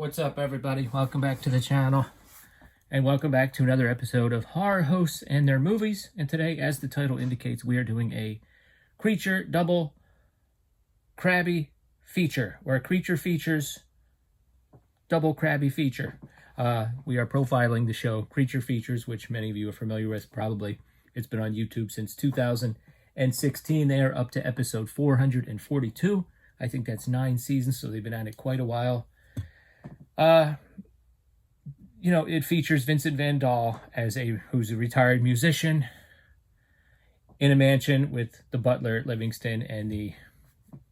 What's up, everybody? Welcome back to the channel, and welcome back to another episode of Horror Hosts and Their Movies. And today, as the title indicates, we are doing a creature double Crabby feature, where a creature features double Crabby feature. We are profiling the show Creature Features, which many of you are familiar with, probably. It's been on YouTube since 2016. They are up to episode 442. I think that's 9 seasons, so they've been at it quite a while. It features Vincent Van Dahl who's a retired musician in a mansion with the butler Livingston and the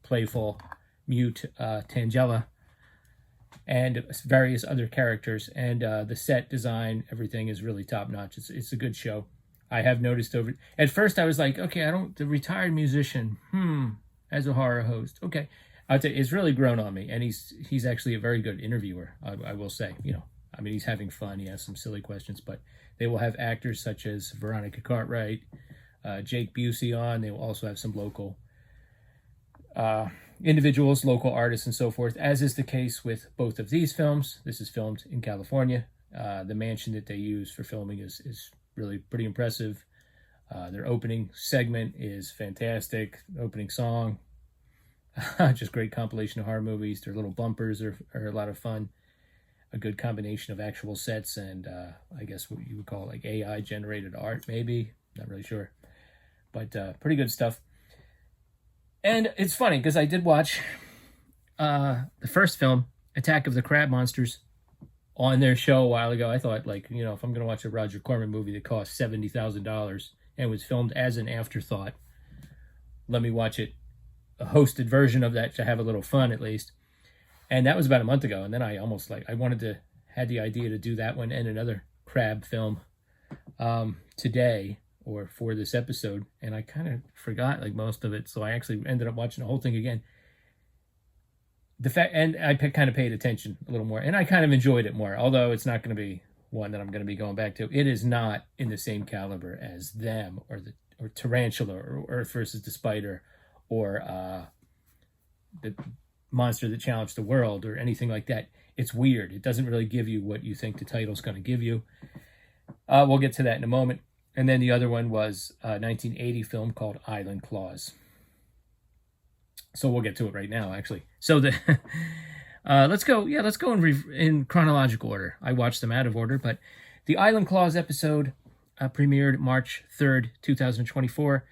playful mute Tangela and various other characters. And the set design, everything is really top notch. It's a good show. I have noticed at first I was like, okay, the retired musician, as a horror host, okay. I'll tell you, it's really grown on me, and he's actually a very good interviewer, I will say. He's having fun. He has some silly questions, but they will have actors such as Veronica Cartwright, Jake Busey on. They will also have some local individuals, local artists, and so forth, as is the case with both of these films. This is filmed in California. The mansion that they use for filming is really pretty impressive. Their opening segment is fantastic. Opening song. Just great compilation of horror movies. Their little bumpers are a lot of fun. A good combination of actual sets and I guess what you would call like AI generated art, maybe. Not really sure. But pretty good stuff. And it's funny because I did watch the first film, Attack of the Crab Monsters, on their show a while ago. I thought, if I'm going to watch a Roger Corman movie that cost $70,000 and was filmed as an afterthought, let me watch it. A hosted version of that to have a little fun at least. And that was about a month ago. And then I had the idea to do that one and another crab film today or for this episode. And I kind of forgot most of it. So I actually ended up watching the whole thing again. And I kind of paid attention a little more, and I kind of enjoyed it more, although it's not going to be one that I'm going to be going back to. It is not in the same caliber as them or Tarantula or Earth versus the Spider or the Monster that challenged the world or anything like that. It's weird. It doesn't really give you what you think the title's going to give you. We'll get to that in a moment. And then the other one was a 1980 film called Island Claws. So we'll get to it right now, actually. So let's go in chronological order. I watched them out of order, but the Island Claws episode premiered March 3rd, 2024.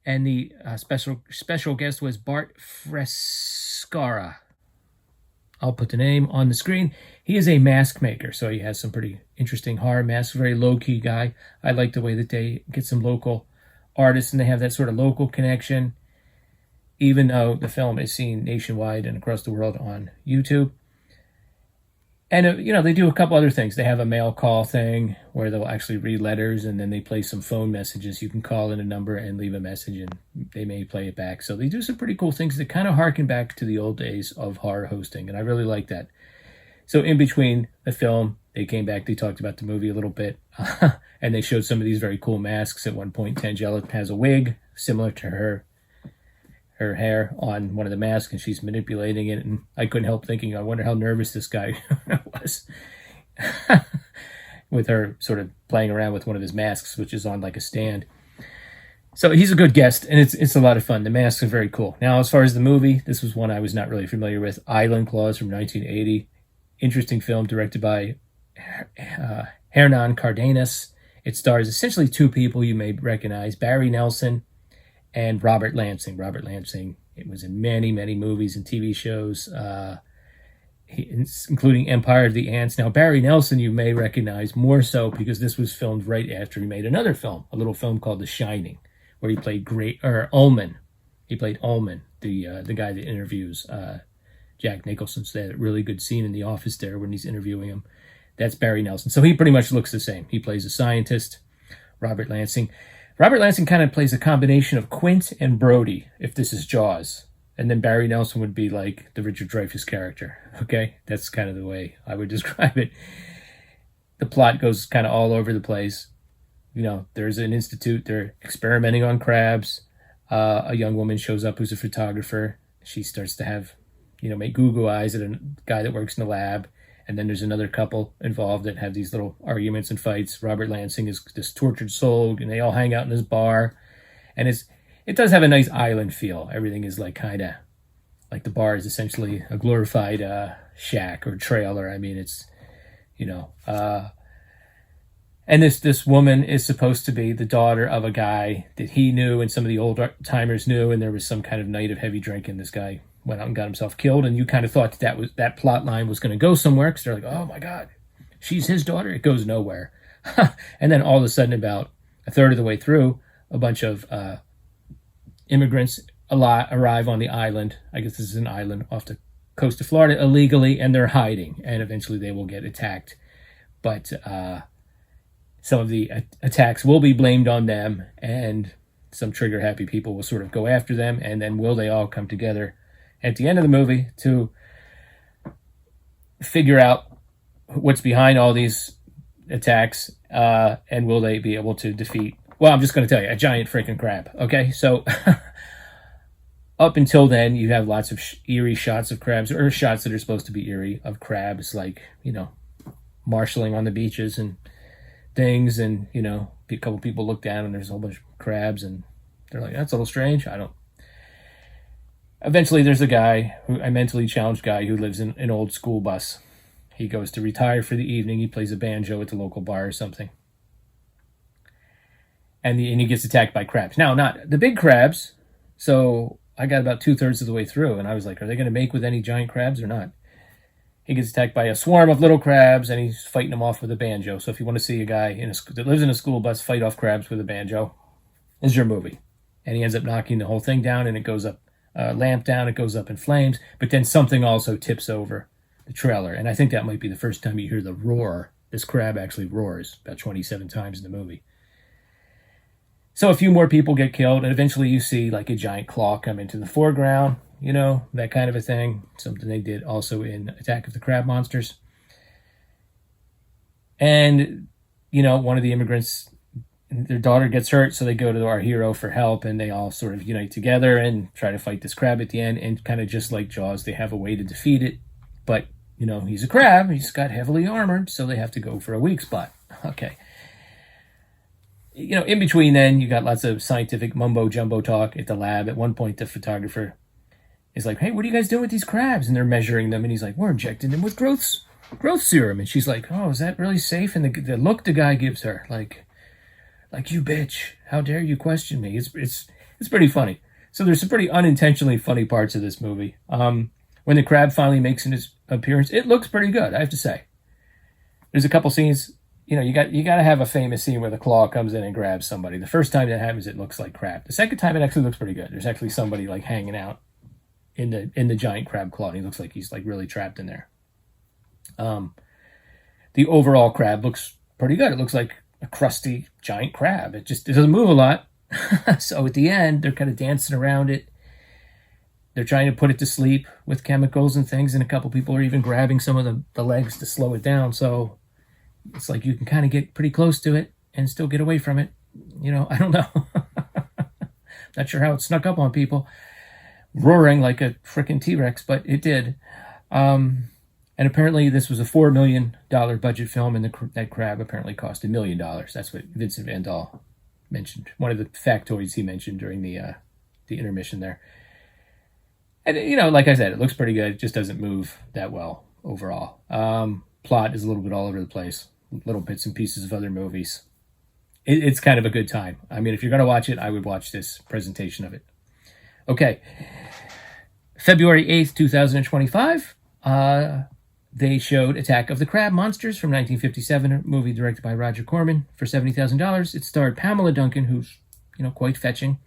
And the special guest was Bart Frescara. I'll put the name on the screen. He is a mask maker, so he has some pretty interesting horror masks. Very low-key guy. I like the way that they get some local artists, and they have that sort of local connection, even though the film is seen nationwide and across the world on YouTube. And, they do a couple other things. They have a mail call thing where they'll actually read letters, and then they play some phone messages. You can call in a number and leave a message, and they may play it back. So they do some pretty cool things that kind of harken back to the old days of horror hosting, and I really like that. So in between the film, they came back, they talked about the movie a little bit, and they showed some of these very cool masks. At one point, Tangela has a wig similar to her hair on one of the masks, and she's manipulating it, and I couldn't help thinking, I wonder how nervous this guy was with her sort of playing around with one of his masks, which is on like a stand. So he's a good guest, and it's a lot of fun. The masks are very cool. Now, as far as the movie, this was one I was not really familiar with. Island Claws from 1980. Interesting film directed by Hernan Cardenas. It stars essentially two people you may recognize, Barry Nelson and Robert Lansing. Robert Lansing, it was in many, many movies and TV shows, including Empire of the Ants. Now, Barry Nelson you may recognize more so because this was filmed right after he made another film, a little film called The Shining, where he played Ullman. He played Ullman, the guy that interviews Jack Nicholson. So they had a really good scene in the office there when he's interviewing him. That's Barry Nelson. So he pretty much looks the same. He plays a scientist. Robert Lansing kind of plays a combination of Quint and Brody, if this is Jaws. And then Barry Nelson would be like the Richard Dreyfuss character. Okay? That's kind of the way I would describe it. The plot goes kind of all over the place. There's an institute. They're experimenting on crabs. A young woman shows up who's a photographer. She starts to have, make goo eyes at a guy that works in the lab. And then there's another couple involved that have these little arguments and fights. Robert Lansing is this tortured soul, and they all hang out in this bar. And it does have a nice island feel. Everything is like kind of like the bar is essentially a glorified shack or trailer. I mean, it's, you know, and this woman is supposed to be the daughter of a guy that he knew and some of the old timers knew, and there was some kind of night of heavy drinking. This guy went out and got himself killed, and you kind of thought that plot line was going to go somewhere, because they're like, oh my God, she's his daughter. It goes nowhere. And then all of a sudden, about a third of the way through, a bunch of immigrants arrive on the island. I guess this is an island off the coast of Florida illegally, and they're hiding, and eventually they will get attacked. But some of the attacks will be blamed on them, and some trigger-happy people will sort of go after them, and then will they all come together at the end of the movie to figure out what's behind all these attacks, and will they be able to defeat, well, I'm just going to tell you, a giant freaking crab, okay? So up until then, you have lots of eerie shots of crabs, or shots that are supposed to be eerie of crabs, like, you know, marshalling on the beaches and things, and, you know, a couple people look down and there's a whole bunch of crabs, and they're like, that's a little strange. Eventually there's a mentally challenged guy who lives in an old school bus. He goes to retire for the evening. He plays a banjo at the local bar or something. And he gets attacked by crabs. Now, not the big crabs. So I got about 2/3 of the way through, and I was like, are they going to make with any giant crabs or not? He gets attacked by a swarm of little crabs, and he's fighting them off with a banjo. So if you want to see a guy that lives in a school bus fight off crabs with a banjo, this is your movie. And he ends up knocking the whole thing down, and it goes up, lamp down, it goes up in flames. But then something also tips over the trailer. And I think that might be the first time you hear the roar. This crab actually roars about 27 times in the movie. So a few more people get killed, and eventually you see like a giant claw come into the foreground. You know, that kind of a thing. Something they did also in Attack of the Crab Monsters. And, you know, one of the immigrants, their daughter gets hurt, so they go to our hero for help, and they all sort of unite together and try to fight this crab at the end. And kind of just like Jaws, they have a way to defeat it. But, you know, he's a crab. He's got heavily armored, so they have to go for a weak spot. Okay. You know, in between then, you got lots of scientific mumbo-jumbo talk at the lab. At one point, the photographer is like, hey, what are you guys doing with these crabs? And they're measuring them, and he's like, we're injecting them with growth serum. And she's like, oh, is that really safe? And the look the guy gives her, like you bitch, how dare you question me? It's pretty funny. So there's some pretty unintentionally funny parts of this movie. When the crab finally makes his appearance, it looks pretty good, I have to say. There's a couple scenes, you know, you got to have a famous scene where the claw comes in and grabs somebody. The first time that happens, it looks like crap. The second time, it actually looks pretty good. There's actually somebody like hanging out in the giant crab claw, and he looks like he's like really trapped in there. The overall crab looks pretty good. It looks like a crusty giant crab. It doesn't move a lot. So at the end, they're kind of dancing around it. They're trying to put it to sleep with chemicals and things, and a couple people are even grabbing some of the legs to slow it down. So it's like you can kind of get pretty close to it and still get away from it. You know, I don't know. Not sure how it snuck up on people, roaring like a freaking T-Rex, but it did. And apparently this was a $4 million budget film, and that crab apparently cost $1 million. That's what Vincent Van Dahl mentioned. One of the factoids he mentioned during the intermission there. And, you know, like I said, it looks pretty good. It just doesn't move that well overall. Plot is a little bit all over the place. Little bits and pieces of other movies. It's kind of a good time. I mean, if you're going to watch it, I would watch this presentation of it. Okay. February 8th, 2025, they showed Attack of the Crab Monsters from 1957, a movie directed by Roger Corman for $70,000. It starred Pamela Duncan, who's, you know, quite fetching.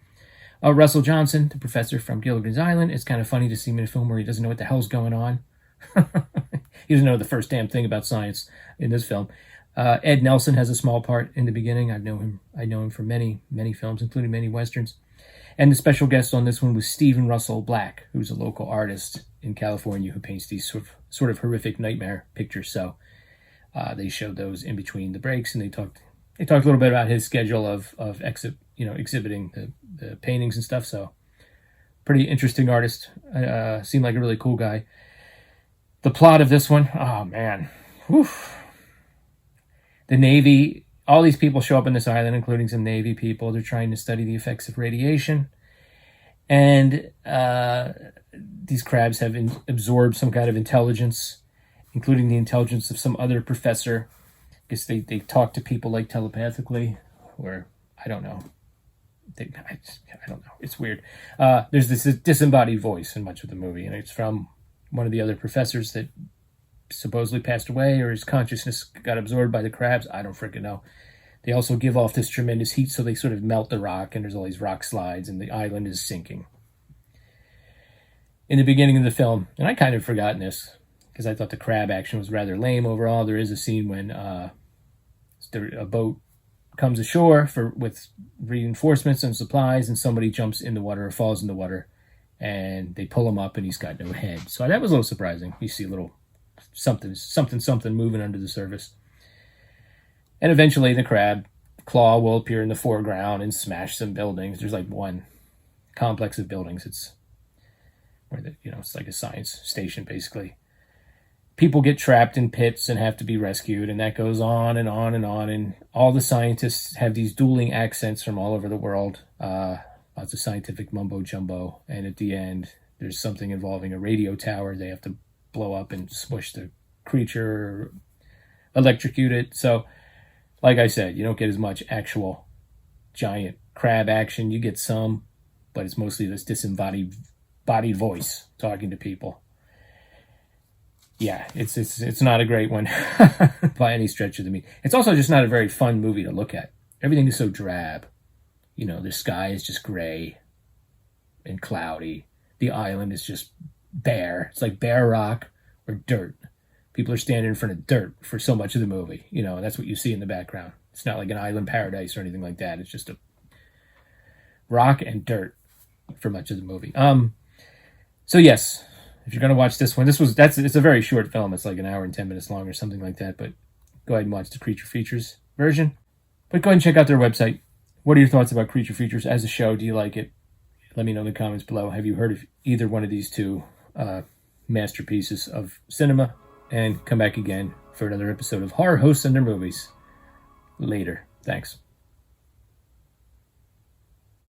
Russell Johnson, the professor from Gilligan's Island. It's kind of funny to see him in a film where he doesn't know what the hell's going on. He doesn't know the first damn thing about science in this film. Ed Nelson has a small part in the beginning. I know him from many, many films, including many westerns. And the special guest on this one was Stephen Russell Black, who's a local artist in California who paints these sort of horrific nightmare pictures. So they showed those in between the breaks, and they talked a little bit about his schedule of exhibiting the paintings and stuff. So pretty interesting artist. Seemed like a really cool guy. The plot of this one, oh man. Whew. The Navy, all these people show up on this island, including some Navy people. They're trying to study the effects of radiation. And these crabs have absorbed some kind of intelligence, including the intelligence of some other professor. I guess they talk to people like telepathically, or I don't know. I don't know. It's weird. There's this disembodied voice in much of the movie, and it's from one of the other professors that supposedly passed away, or his consciousness got absorbed by the crabs. I don't freaking know. They also give off this tremendous heat, so they sort of melt the rock, and there's all these rock slides, and the island is sinking. In the beginning of the film, and I kind of forgotten this, because I thought the crab action was rather lame overall. There is a scene when a boat comes ashore with reinforcements and supplies, and somebody jumps in the water or falls in the water, and they pull him up, and he's got no head. So that was a little surprising. You see a little something moving under the surface. And eventually the crab claw will appear in the foreground and smash some buildings. There's like one complex of buildings. It's where it's like a science station basically. People get trapped in pits and have to be rescued, and that goes on and on and on. And all the scientists have these dueling accents from all over the world. Lots of scientific mumbo jumbo. And at the end, there's something involving a radio tower. They have to blow up and smush the creature, or electrocute it. So, like I said, you don't get as much actual giant crab action. You get some, but it's mostly this disembodied voice talking to people. Yeah, it's not a great one by any stretch of the mean. It's also just not a very fun movie to look at. Everything is so drab. The sky is just gray and cloudy. The island is just bare. It's like bare rock or dirt. People are standing in front of dirt for so much of the movie. That's what you see in the background. It's not like an island paradise or anything like that. It's just a rock and dirt for much of the movie. So yes, if you're going to watch this one, it's a very short film. It's like an hour and 10 minutes long or something like that. But go ahead and watch the Creature Features version. But go ahead and check out their website. What are your thoughts about Creature Features as a show? Do you like it? Let me know in the comments below. Have you heard of either one of these two masterpieces of cinema? And come back again for another episode of Horror Hosts and Their Movies later. Thanks.